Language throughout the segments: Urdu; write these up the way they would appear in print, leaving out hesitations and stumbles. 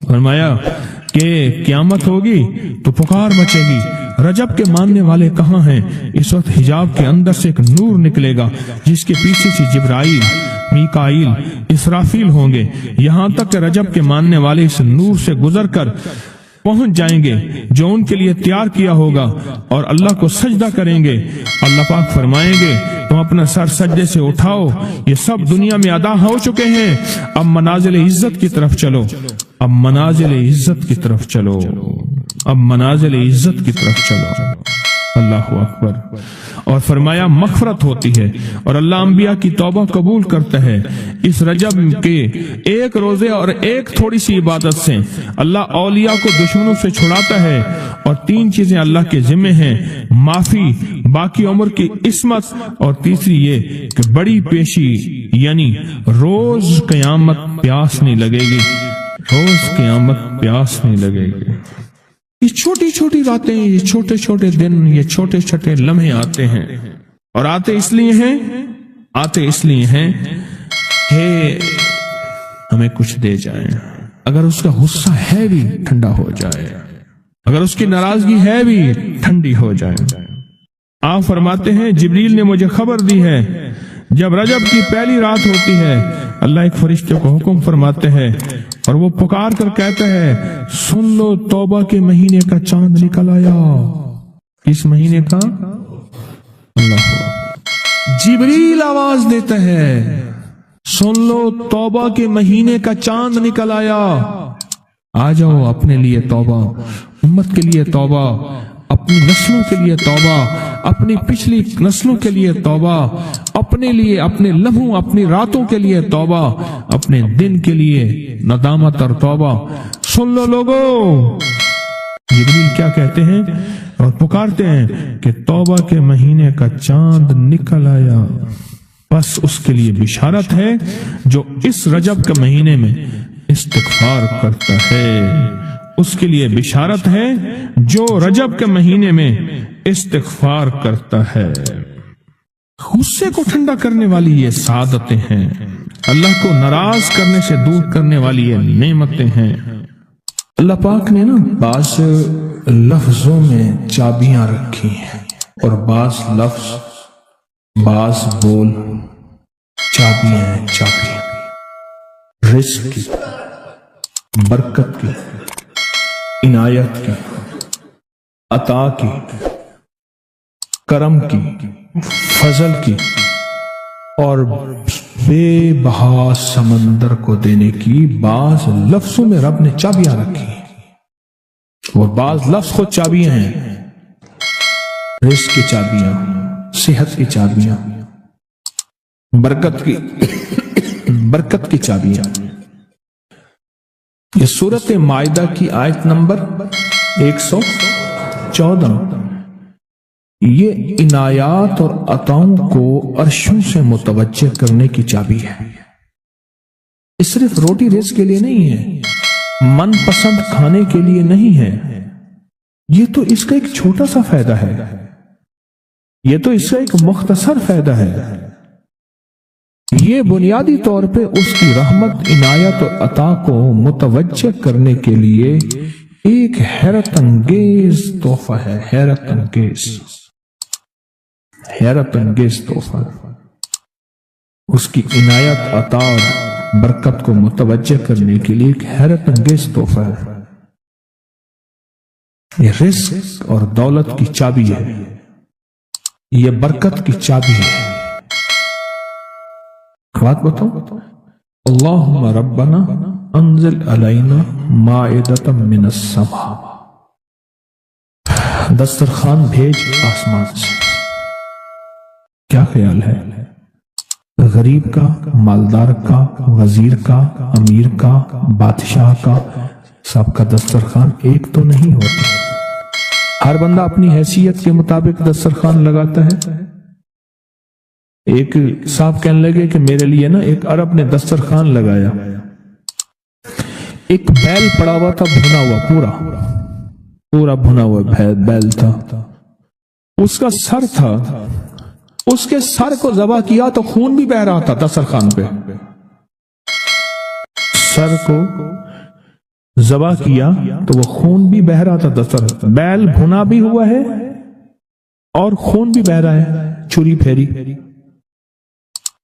فرمایا کہ قیامت ہوگی تو پکار مچے گی، رجب کے ماننے والے کہاں ہیں؟ اس وقت حجاب کے اندر سے ایک نور نکلے گا جس کے پیچھے سے جبرائیل، میکائیل، اسرافیل ہوں گے، یہاں تک کہ رجب کے ماننے والے اس نور سے گزر کر پہنچ جائیں گے جو ان کے لیے تیار کیا ہوگا اور اللہ کو سجدہ کریں گے۔ اللہ پاک فرمائیں گے تم اپنا سر سجدے سے اٹھاؤ، یہ سب دنیا میں ادا ہو چکے ہیں، اب منازل عزت کی طرف چلو، اب منازل عزت کی طرف چلو، اب منازل عزت کی طرف چلو۔ اللہ اکبر۔ اور فرمایا مغفرت ہوتی ہے اور اللہ انبیاء کی توبہ قبول کرتا ہے۔ اس رجب کے ایک روزے اور ایک تھوڑی سی عبادت سے اللہ اولیاء کو دشمنوں سے چھڑاتا ہے، اور 3 چیزیں اللہ کے ذمہ ہیں: معافی، باقی عمر کی عصمت، اور تیسری یہ کہ بڑی پیشی، یعنی روز قیامت پیاس نہیں لگے گی، روز قیامت پیاس نہیں لگے گی۔ یہ چھوٹی چھوٹی راتیں، یہ چھوٹے چھوٹے دن، یہ چھوٹے چھوٹے لمحے آتے ہیں، اور آتے اس لیے ہیں کہ ہمیں کچھ دے جائیں۔ اگر اس کا غصہ ہے بھی ٹھنڈا ہو جائے، اگر اس کی ناراضگی ہے بھی ٹھنڈی ہو جائے۔ آپ فرماتے ہیں جبریل نے مجھے خبر دی ہے جب رجب کی پہلی رات ہوتی ہے، اللہ ایک فرشتے کو حکم فرماتے ہیں اور وہ پکار کر کہتا ہے سن لو توبہ کے مہینے کا چاند نکل آیا۔ اس مہینے کا اللہ جبریل آواز دیتا ہے سن لو توبہ کے مہینے کا چاند نکل آیا، آ جاؤ اپنے لیے توبہ، امت کے لیے توبہ، اپنی نسلوں کے لیے توبہ، اپنی پچھلی نسلوں کے لیے توبہ، اپنے لیے، اپنے لمحوں، اپنی راتوں کے لیے توبہ، اپنے دن کے لیے ندامت اور توبہ۔ سن لو لوگو، جبریل کیا کہتے ہیں اور پکارتے ہیں کہ توبہ کے مہینے کا چاند نکل آیا۔ بس اس کے لیے بشارت ہے جو اس رجب کے مہینے میں استغفار کرتا ہے، اس کے لیے بشارت ہے جو رجب کے مہینے میں استغفار کرتا ہے۔ غصے کو ٹھنڈا کرنے والی یہ سعادتیں ہیں، اللہ کو ناراض کرنے سے دور کرنے والی یہ نعمتیں ہیں۔ اللہ پاک نے بعض لفظوں میں چابیاں رکھی ہیں، اور بعض لفظ، بعض بول چابیاں ہیں، چابیاں رزق کی، برکت کی، عنایت کی، عطا کی، کرم کی، فضل کی، اور بے بہا سمندر کو دینے کی بعض لفظوں میں رب نے چابیاں رکھی ہیں، اور بعض لفظ خود چابیاں ہیں۔ رزق کی چابیاں، صحت کی چابیاں، برکت کی چابیاں۔ یہ سورۃ مائدہ کی آیت نمبر 114، یہ عنایات اور عطاؤں کو عرشوں سے متوجہ کرنے کی چابی ہے۔ یہ صرف روٹی رزق کے لیے نہیں ہے، من پسند کھانے کے لیے نہیں ہے، یہ تو اس کا ایک چھوٹا سا فائدہ ہے، یہ تو اس کا ایک مختصر فائدہ ہے۔ یہ بنیادی طور پہ اس کی رحمت، عنایت اور عطا کو متوجہ کرنے کے لیے ایک حیرت انگیز تحفہ ہے، حیرت انگیز تحفہ، اس کی عنایت، عطا اور برکت کو متوجہ کرنے کے لیے ایک حیرت انگیز تحفہ ہے۔ یہ رزق اور دولت کی چابی ہے، یہ برکت کی چابی ہے۔ بات بتاؤ، اللہم ربنا انزل علینا مائدۃ من السماء، دسترخوان بھیج آسمان سے۔ کیا خیال ہے؟ غریب کا، مالدار کا، وزیر کا، امیر کا، بادشاہ کا، سب کا دسترخوان ایک تو نہیں ہوتا، ہر بندہ اپنی حیثیت کے مطابق دسترخوان لگاتا ہے۔ ایک صاحب کہنے لگے کہ میرے لیے ایک عرب نے دسترخوان لگایا، ایک بیل پڑا ہوا تھا، بھنا ہوا، پورا بھنا ہوا بیل تھا، اس کا سر تھا، اس کے سر کو ذبح کیا تو خون بھی بہہ رہا تھا دسترخوان پہ، سر کو ذبح کیا تو وہ خون بھی بہ رہا تھا دسترخوان، بیل بھنا بھی ہوا ہے اور خون بھی بہ رہا ہے، چھری پھیری۔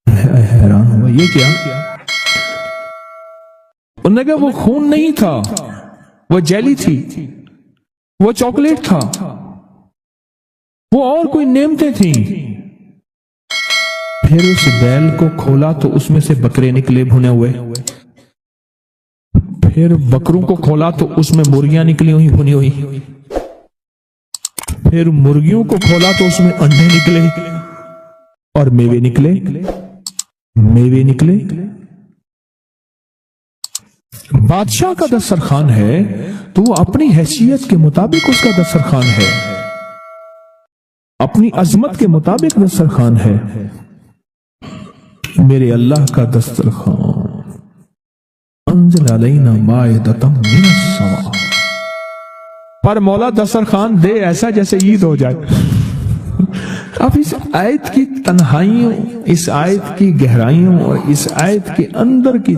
حیران ہوا یہ کیا؟ انہوں نے کہا وہ خون نہیں تھا، وہ جیلی تھی، وہ چاکلیٹ تھا، وہ اور کوئی نعمتیں تھیں۔ پھر اس بیل کو کھولا تو اس میں سے بکرے نکلے بھنے ہوئے، پھر بکروں کو کھولا تو اس میں مرغیاں نکلی ہوئی بھنی ہوئی، پھر مرغیوں کو کھولا تو اس میں انڈے نکلے اور میوے نکلے۔ بادشاہ کا دسترخوان ہے تو وہ اپنی حیثیت کے مطابق اس کا دسترخوان ہے، اپنی عظمت کے مطابق دسترخوان ہے۔ میرے اللہ کا دسترخوان انزل علینا مائدۃ من السماء، پر مولا دسترخوان دے ایسا جیسے عید ہو جائے۔ اب اس آیت کی تنہائیوں، اس آیت کی گہرائیوں اور اس آیت کے اندر کی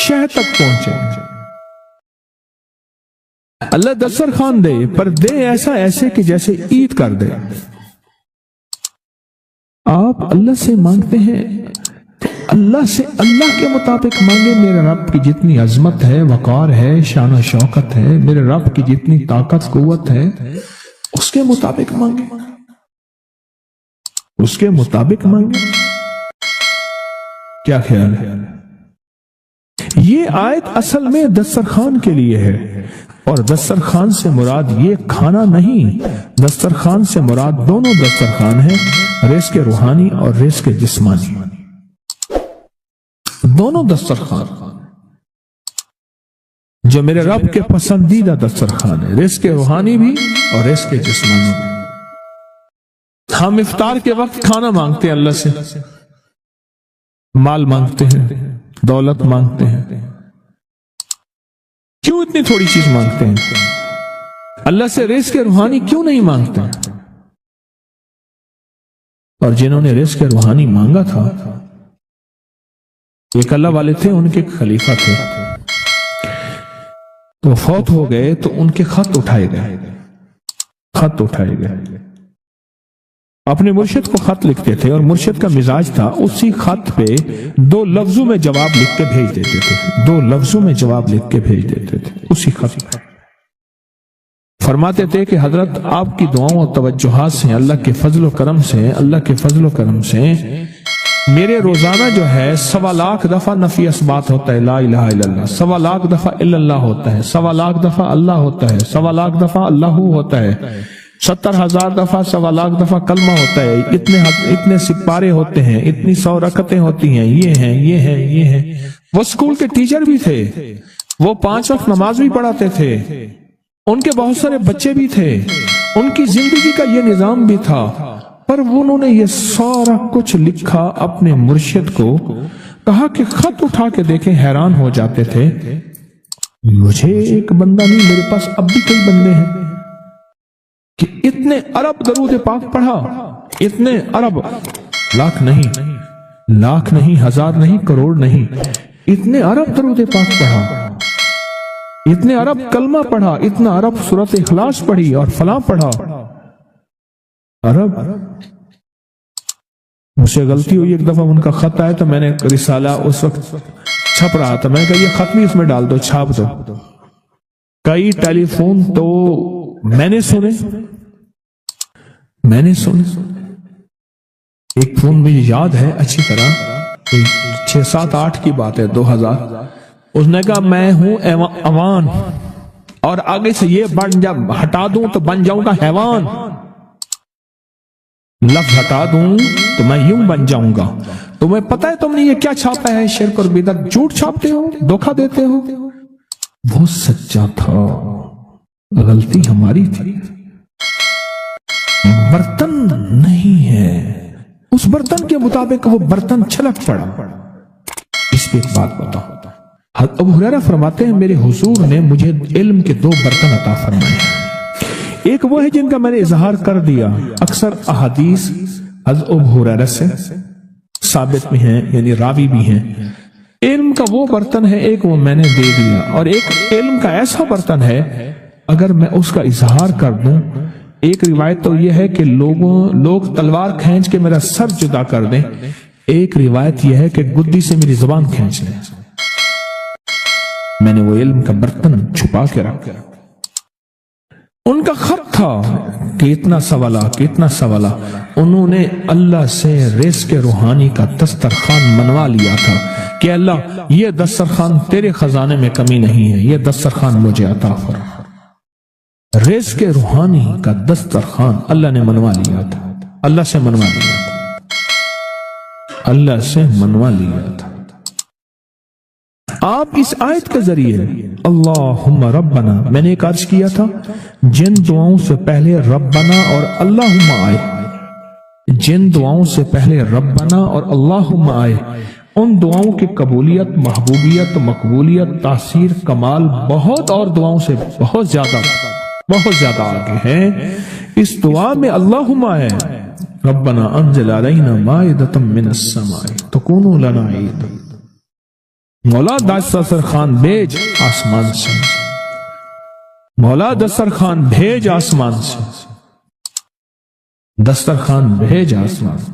شہ تک پہنچے۔ اللہ دسترخوان دے پر دے ایسے کہ جیسے عید کر دے۔ آپ اللہ سے مانگتے ہیں تو اللہ سے اللہ کے مطابق مانگے۔ میرے رب کی جتنی عظمت ہے، وقار ہے، شان و شوکت ہے، میرے رب کی جتنی طاقت قوت ہے، اس کے مطابق مانگے، اس کے مطابق مانگے۔ کیا خیال ہے؟ یہ آیت اصل میں دسترخوان کے لیے ہے، اور دسترخوان سے مراد یہ کھانا نہیں، دسترخوان سے مراد دونوں دسترخوان ہیں، رزق روحانی اور رزق جسمانی، دونوں دسترخوان جو میرے رب کے پسندیدہ دسترخوان ہے، رزق روحانی بھی اور رزق جسمانی بھی۔ ہم افطار کے وقت کھانا مانگتے ہیں اللہ سے، مال مانگتے ہیں، دولت مانگتے ہیں، کیوں اتنی تھوڑی چیز مانگتے ہیں؟ اللہ سے رزق روحانی کیوں نہیں مانگتے؟ اور جنہوں نے رزق روحانی مانگا تھا، ایک اللہ والے تھے، ان کے خلیفہ تھے، تو فوت ہو گئے تو ان کے خط اٹھائے گئے، اپنے مرشد کو خط لکھتے تھے، اور مرشد کا مزاج تھا اسی خط پہ 2 لفظوں میں جواب لکھ کے بھیج دیتے تھے، 2 لفظوں میں جواب لکھ کے بھیج دیتے تھے اسی خط پہ۔ فرماتے تھے کہ حضرت آپ کی دعاؤں اور توجہات سے، اللہ کے فضل و کرم سے میرے روزانہ جو ہے 1.25 لاکھ دفعہ نفی اثبات ہوتا ہے، لا الہ الا اللہ، 1.25 لاکھ دفعہ الا اللہ ہوتا ہے، 1.25 لاکھ دفعہ اللہ ہوتا ہے، 1.25 لاکھ دفعہ اللہ ہوتا ہے، 70,000 دفعہ 1.25 لاکھ دفعہ کلمہ ہوتا ہے، اتنے سپارے ہوتے ہیں، اتنی 100 رکعتیں ہوتی ہیں، یہ ہیں۔ وہ اسکول کے ٹیچر بھی تھے، وہ 5 وقت نماز بھی پڑھاتے تھے، ان کے بہت سارے بچے بھی تھے، ان کی زندگی کا یہ نظام بھی تھا، پر انہوں نے یہ سارا کچھ لکھا اپنے مرشد کو، کہا کہ خط اٹھا کے دیکھیں، حیران ہو جاتے تھے، مجھے ایک بندہ نہیں، میرے پاس اب بھی کئی بندے ہیں کہ اتنے ارب درود پاک پڑھا، اتنے ارب، لاکھ نہیں، ہزار نہیں، کروڑ نہیں، اتنے ارب درود پاک پڑھا، اتنے ارب کلمہ پڑھا، اتنا ارب سورۃ اخلاص پڑھی اور فلاں پڑھا، ارب۔ مجھ سے غلطی ہوئی، ایک دفعہ ان کا خط آیا تو میں نے رسالہ اس وقت چھپ رہا تھا، میں نے کہا یہ خط بھی اس میں ڈال دو، چھاپ دو۔ کئی ٹیلی فون تو میں نے سنے، ایک فون مجھے یاد ہے اچھی طرح، 6 7 8 کی بات ہے، 2000، اس نے کہا میں ہوں اوان، اور آگے سے یہ ہٹا دوں تو بن جاؤں گا حیوان، لفظ ہٹا دوں تو میں یوں بن جاؤں گا۔ تمہیں پتہ ہے تم نے یہ کیا چھاپا ہے؟ شرک اور بدعت، جھوٹ چھاپتے ہو، دھوکہ دیتے ہو۔ وہ سچا تھا، غلطی ہماری تھی، برتن نہیں ہے، اس برتن کے مطابق وہ برتن چھلک پڑا۔ اس پہ ایک بات بتاؤ، ابو ہریرہ فرماتے ہیں میرے حضور نے مجھے علم کے 2 برتن عطا فرمائے، ایک وہ ہے جن کا میں نے اظہار کر دیا، اکثر احادیث حضرت ابو ہریرہ سے ثابت بھی ہیں، یعنی راوی بھی ہیں، علم کا وہ برتن ہے ایک، وہ میں نے دے دیا، اور ایک علم کا ایسا برتن ہے اگر میں اس کا اظہار کر دوں، ایک روایت تو یہ ہے کہ لوگ تلوار کھینچ کے میرا سر جدا کر دیں، ایک روایت یہ ہے کہ گدی سے میری زبان کھینچ لیں۔ میں نے وہ علم کا برتن چھپا کے رکھا۔ ان کا خط تھا کہ اتنا سوالا انہوں نے اللہ سے رزق روحانی کا دسترخوان منوا لیا تھا کہ اللہ یہ دسترخوان تیرے خزانے میں کمی نہیں ہے، یہ دسترخوان مجھے عطا فرما۔ رزق روحانی کا دسترخوان اللہ نے منوا لیا تھا، اللہ سے منوا لیا تھا۔ آپ اس آیت کے ذریعے اللہم ربنا، میں نے ایک عرض کیا تھا جن دعاؤں سے پہلے ربنا اور اللہم آئے، جن دعاؤں سے پہلے ربنا اور اللہم آئے، ان دعاؤں کی قبولیت، محبوبیت، مقبولیت، تاثیر، کمال بہت اور دعاؤں سے بہت زیادہ آگے ہیں۔ اس دعا میں اللہم آئے ربنا انزل علینا مائدۃ من السماء تکون لنا عیدا، مولا دسترخوان بھیج آسمان سے، مولا دسترخوان بھیج آسمان سے، دسترخوان بھیج آسمان سے،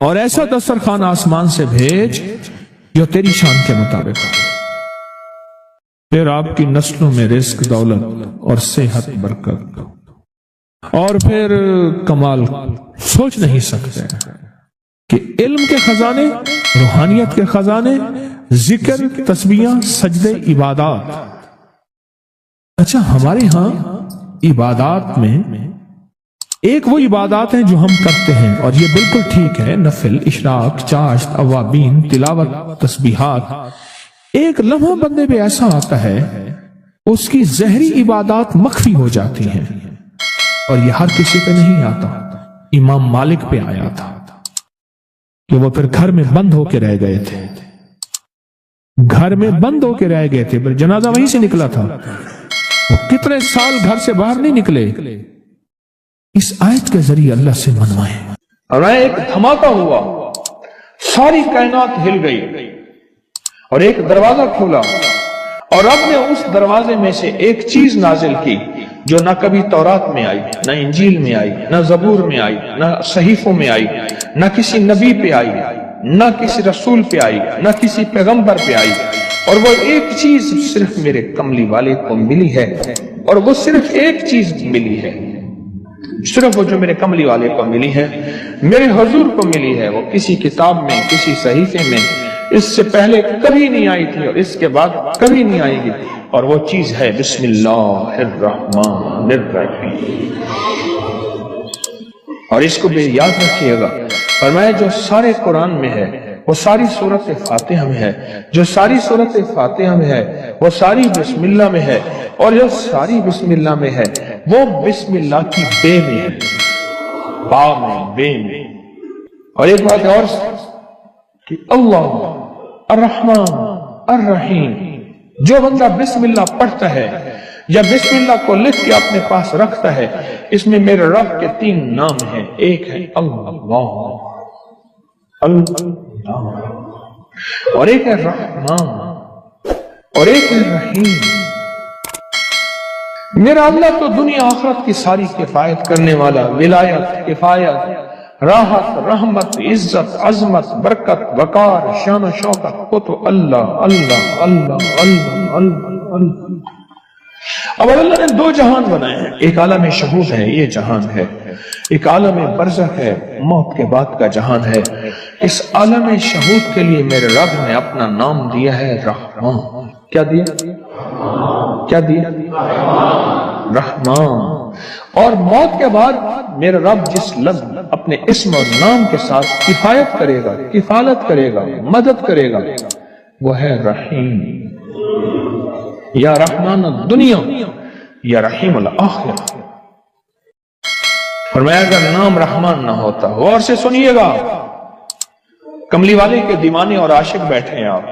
اور ایسا دسترخوان آسمان سے بھیج جو تیری شان کے مطابق ہو، پھر آپ کی نسلوں میں رزق، دولت اور صحت، برکت، اور پھر کمال سوچ نہیں سکتے کہ علم کے خزانے، روحانیت کے خزانے، ذکر، تسبیحاں، سجدے، عبادات۔ اچھا، ہمارے ہاں عبادات میں ایک وہ عبادات ہیں جو ہم کرتے ہیں اور یہ بالکل ٹھیک ہے، نفل، اشراق، چاشت، اوابین، تلاوت، تسبیحات۔ ایک لمحہ بندے پہ ایسا آتا ہے اس کی ظاہری عبادات مخفی ہو جاتی ہیں، اور یہ ہر کسی پہ نہیں آتا۔ امام مالک پہ آیا تھا کہ وہ پھر گھر میں بند ہو کے رہ گئے تھے، پھر جنازہ وہیں سے نکلا تھا، وہ کتنے سال گھر سے باہر نہیں نکلے۔ اس آیت کے ذریعے اللہ سے منوائے، اور ایک دھماکہ ہوا، ساری کائنات ہل گئی، اور ایک دروازہ کھولا، اور رب نے اس دروازے میں سے ایک چیز نازل کی جو نہ کبھی تورات میں آئی، نہ انجیل میں آئی، نہ زبور میں آئی، نہ صحیفوں میں آئی، نہ کسی نبی پہ آئی، نہ کسی رسول پہ آئی، نہ کسی پیغمبر پہ آئی، اور وہ ایک چیز صرف میرے کملی والے کو ملی ہے، اور وہ صرف ایک چیز ملی ہے، صرف وہ جو میرے کملی والے کو ملی ہے، میرے حضور کو ملی ہے، وہ کسی کتاب میں، کسی صحیفے میں اس سے پہلے کبھی نہیں آئی تھی اور اس کے بعد کبھی نہیں آئے گی، اور وہ چیز ہے بسم اللہ الرحمن الرحیم۔ اور اس کو بھی یاد رکھیے گا، فرمایا جو سارے قرآن میں ہے وہ ساری سورت فاتحہ میں ہے، جو ساری سورت فاتحہ میں ہے وہ ساری بسم اللہ میں ہے، اور جو ساری بسم اللہ میں ہے وہ بسم اللہ کی بے میں ہے، با میں، بے میں۔ اور ایک بات اور کہ اللہ الرحمن الرحیم، جو بندہ بسم اللہ پڑھتا ہے یا بسم اللہ کو لکھ کے اپنے پاس رکھتا ہے، اس میں میرے رب کے 3 نام ہیں، ایک ہے اللہ، اور ایک ہے رحمان، اور ایک ہے رحیم۔ میرا اللہ تو دنیا آخرت کی ساری کفایت کرنے والا، ولایت، کفایت، راحت، رحمت، عزت، عظمت، برکت، وقار، شان و شوکت، وہ تو اللہ اللہ اللہ اللہ اللہ اللہ۔ اب اللہ نے 2 جہان بنائے ہیں، ایک عالم شہود ہے، یہ جہان ہے، ایک عالم برزخ ہے، موت کے بعد کا جہان ہے۔ اس عالم شہود کے لیے میرے رب نے اپنا نام دیا ہے رحمان۔ کیا دیا؟ رحمان۔ اور موت کے بعد میرا رب جس لفظ اپنے اسم اور نام کے ساتھ کفایت کرے گا، کفالت کرے گا، مدد کرے گا، وہ ہے رحیم۔ یا رحمان الدنیا یا رحیم الآخرہ۔ فرمایا اگر نام رحمان نہ ہوتا، غور سے سنیے گا، کملی والے کے دیوانے اور عاشق بیٹھے ہیں آپ،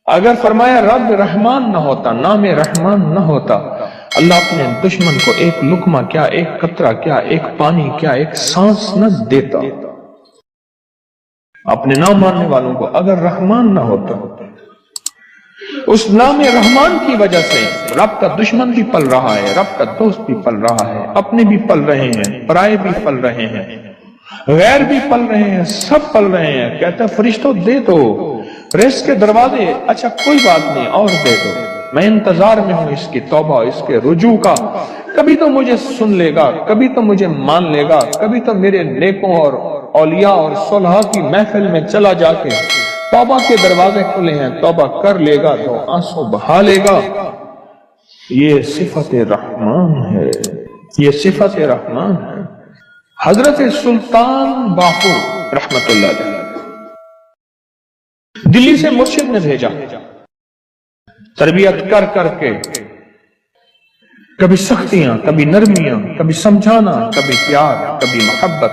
اگر فرمایا رب رحمان نہ ہوتا، نام رحمان نہ ہوتا، اللہ اپنے دشمن کو ایک لقمہ کیا، ایک قطرہ کیا، ایک پانی کیا، ایک سانس نہ دیتا۔ اپنے نام ماننے والوں کو اگر رحمان نہ ہوتا، اس نام رحمان کی وجہ سے رب کا دشمن بھی پل رہا ہے، رب کا دوست بھی پل رہا ہے، اپنے بھی پل رہے ہیں، پرائے بھی پل رہے ہیں، غیر بھی پل رہے ہیں، سب پل رہے ہیں۔ کہتا ہے فرشتوں دے دو رزق کے دروازے، اچھا کوئی بات نہیں اور دے دو، میں انتظار میں ہوں اس کی توبہ، اس کے رجوع کا، کبھی تو مجھے سن لے گا، کبھی تو مجھے مان لے گا، کبھی تو میرے نیکوں اور اولیاء اور صلحاء کی محفل میں چلا جا کے توبہ کے دروازے کھلے ہیں، توبہ کر لے گا تو آنسو بہا لے گا۔ یہ صفت رحمان ہے، یہ صفت رحمان ہے۔ حضرت سلطان باہو رحمت اللہ علیہ دلی سے مرشد نے بھیجا، تربیت کر کر کے، کبھی سختیاں، کبھی نرمیاں، کبھی سمجھانا، کبھی پیار، کبھی محبت،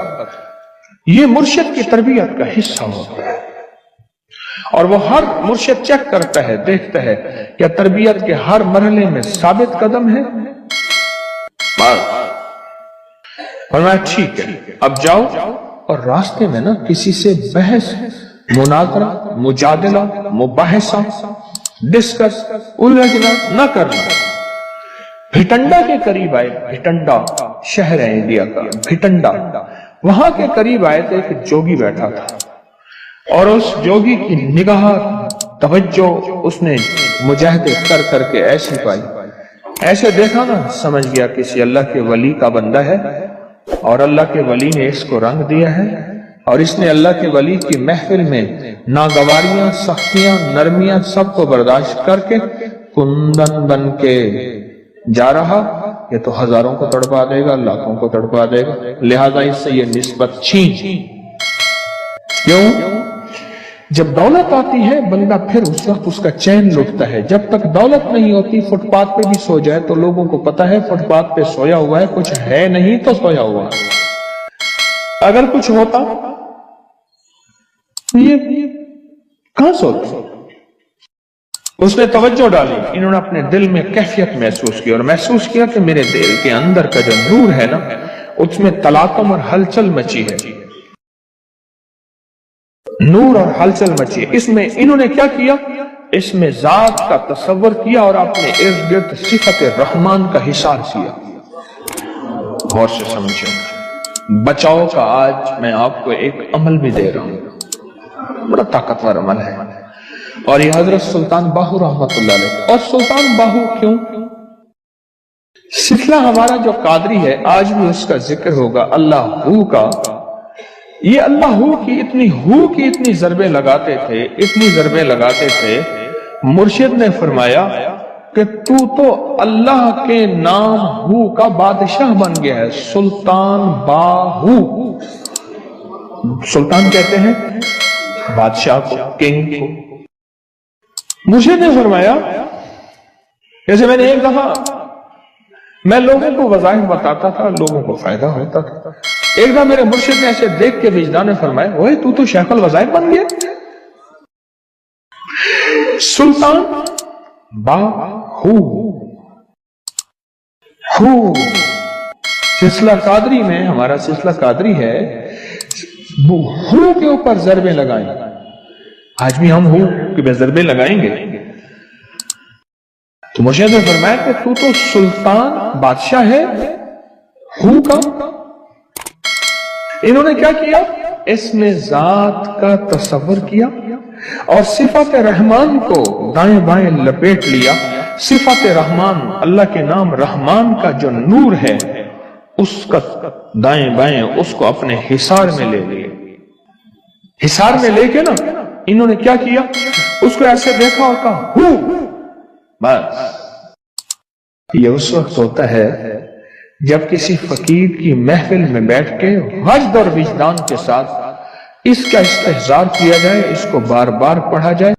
یہ مرشد کی تربیت کا حصہ ہوتا ہے۔ اور وہ ہر مرشد چیک کرتا ہے، دیکھتا ہے کیا تربیت کے ہر مرحلے میں ثابت قدم ہے۔ فرمایا ٹھیک ہے، اب جاؤ اور راستے میں نا کسی سے بحث، مناظرہ، مجادلہ، مباحثہ، ڈسکس، الجھنا نہ کرنا۔ بھٹنڈا کے قریب آئے، بھٹنڈا شہر ہے انڈیا کا، بھٹنڈا، وہاں کے قریب آئے تو ایک جوگی بیٹھا تھا، اور اس جوگی کی نگاہ توجہ اس نے مجاہدے کر کر کے ایسی پائی، ایسے دیکھا نا سمجھ گیا کسی اللہ کے ولی کا بندہ ہے، اور اللہ کے ولی نے اس کو رنگ دیا ہے، اور اس نے اللہ کے ولی کی محفل میں ناگواریاں، سختیاں، نرمیاں سب کو برداشت کر کے کندن بن کے جا رہا، یہ تو ہزاروں کو تڑپا دے گا، لاکھوں کو تڑپا دے گا، لہذا اس سے یہ نسبت چھین۔ کیوں؟ جب دولت آتی ہے بندہ پھر اس وقت اس کا چین لٹتا ہے، جب تک دولت نہیں ہوتی فٹ پاتھ پہ بھی سو جائے تو لوگوں کو پتا ہے فٹ پاتھ پہ سویا ہوا ہے، کچھ ہے نہیں تو سویا ہوا ہے، اگر کچھ ہوتا یہ کہاں سوتا؟ اس نے توجہ ڈالی، انہوں نے اپنے دل میں کیفیت محسوس کی، اور محسوس کیا کہ میرے دل کے اندر کا جو نور ہے نا اس میں تلاطم اور ہلچل مچی ہے، نور اور ہلچل مچی ہے۔ اس میں انہوں نے کیا کیا؟ اس میں ذات کا تصور کیا اور اپنے ارد گرد صفت رحمان کا حصار کیا۔ غور سے سمجھیں، بچاؤ کا آج میں آپ کو ایک عمل بھی دے رہا ہوں، بڑا طاقتور عمل ہے، اور یہ حضرت سلطان باہو رحمت اللہ علیہ۔ اور سلطان باہو کیوں؟ سلسلہ ہمارا جو قادری ہے آج بھی اس کا ذکر ہوگا، اللہ ہو کا، یہ اللہ ہو کی اتنی ضربیں لگاتے تھے، اتنی ضربیں لگاتے تھے، مرشد نے فرمایا کہ تو اللہ کے نام ہو کا بادشاہ بن گیا ہے، سلطان باہو۔ سلطان کہتے ہیں بادشاہ کو، کنگ کو۔ مرشد نے فرمایا، جیسے میں نے ایک دفعہ میں لوگوں کو وظائف بتاتا تھا، لوگوں کو فائدہ ہوتا تھا، ایک دفعہ میرے مرشد نے ایسے دیکھ کے وجدان نے فرمایا، اوئے تو شیخ الوظائف بن گیا۔ سلطان باہو، سلسلہ قادری میں، ہمارا سلسلہ قادری ہے، ہو کے اوپر ضربیں لگائیں، آج بھی ہم ہو کہ ضربیں لگائیں گے۔ تو مرشد نے فرمایا کہ تو سلطان بادشاہ ہے ہو کا۔ انہوں نے کیا کیا؟ اس میں ذات کا تصور کیا اور صفت رحمان کو دائیں بائیں لپیٹ لیا۔ صفت رحمان، اللہ کے نام رحمان کا جو نور ہے اس کا دائیں بائیں اس کو اپنے حصار میں لے لیا۔ حصار میں لے کے نا انہوں نے کیا کیا؟ اس کو ایسے دیکھا اور کہا ہو، بس۔ یہ اس وقت ہوتا ہے جب کسی فقیر کی محفل میں بیٹھ کے وجد اور وجدان کے ساتھ اس کا استحضار کیا جائے، اس کو بار بار پڑھا جائے۔